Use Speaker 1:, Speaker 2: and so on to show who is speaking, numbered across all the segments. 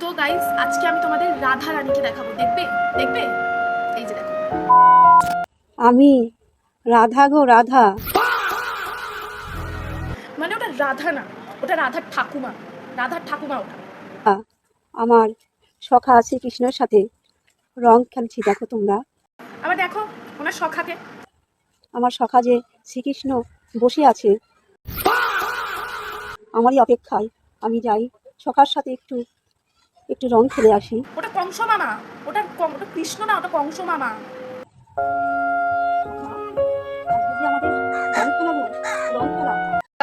Speaker 1: তো গাইস, আজকে আমি তোমাদের রাধা রানীকে দেখাবো। দেখবে দেখবে এই যে দেখো,
Speaker 2: আমি রাধা গো রাধা।
Speaker 1: মানে ওটা রাধা না, ওটা রাধার ঠাকুমা, রাধার ঠাকুমা ওটা।
Speaker 2: আমার সখা শ্রীকৃষ্ণের সাথে রং খেলছি, দেখো তোমরা।
Speaker 1: আবার দেখো ওনার সখাকে,
Speaker 2: আমার সখা যে শ্রীকৃষ্ণ বসে আছে আমারই অপেক্ষায়, আমি যাই সখার সাথে একটু একটু রং খেলে আসি।
Speaker 1: ওটা কংস মামা, ওটা ওটা কৃষ্ণ না, ওটা কংস মামা।
Speaker 2: আজকে যে আমাদের রং খেলাবো, রং খেলা।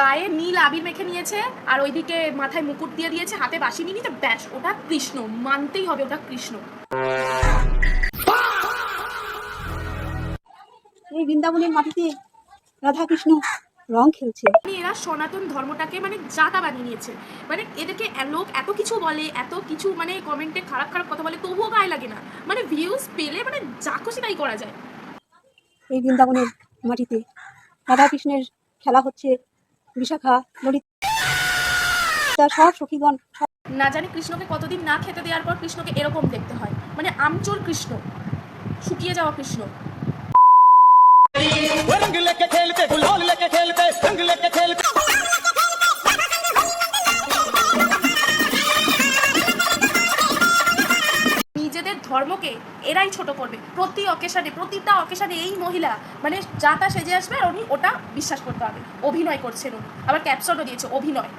Speaker 1: গায়ে নীল আবির মেখে নিয়েছে, আর ওইদিকে মাথায় মুকুট দিয়ে দিয়েছে, হাতে বাঁশি নিয়ে নিতে, ব্যাস ওটা কৃষ্ণ, মানতেই হবে ওটা কৃষ্ণ।
Speaker 2: এই বৃন্দাবনের মাটিতে রাধা কৃষ্ণ রং খেলছে।
Speaker 1: মানে এরা সনাতন ধর্মটাকে মানে জাতা বানিয়ে নিয়েছে। মানে এদেরকে লোক এত কিছু বলে, এত কিছু মানে কমেন্টে খারাপ খারাপ কথা বলে, তবুও গায়ে লাগে না। মানে ভিউজ পেলে মানে যা খুশি তাই করা যায়।
Speaker 2: এই বৃন্দাবনের মাটিতে রাধা কৃষ্ণের খেলা হচ্ছে। বিশাখা, ললিতা, সব সখীগণ
Speaker 1: না জানি কৃষ্ণকে কতদিন না খেতে দেওয়ার পর কৃষ্ণকে এরকম দেখতে হয়, মানে আমচোর কৃষ্ণ, শুকিয়ে যাওয়া কৃষ্ণ।
Speaker 3: रंग लेके खेलते गुलाल लेके खेलते रंग लेके खेलते।
Speaker 1: নিজেদের ধর্মকে এরাই ছোট করবে প্রতি অকেশনে, প্রতিটা অকেশনে এই মহিলা মানে যা তা সেজে আসবে, আর উনি ওটা বিশ্বাস করতে হবে। অভিনয় করছেন উনি, আবার ক্যাপশনও দিয়েছে অভিনয়।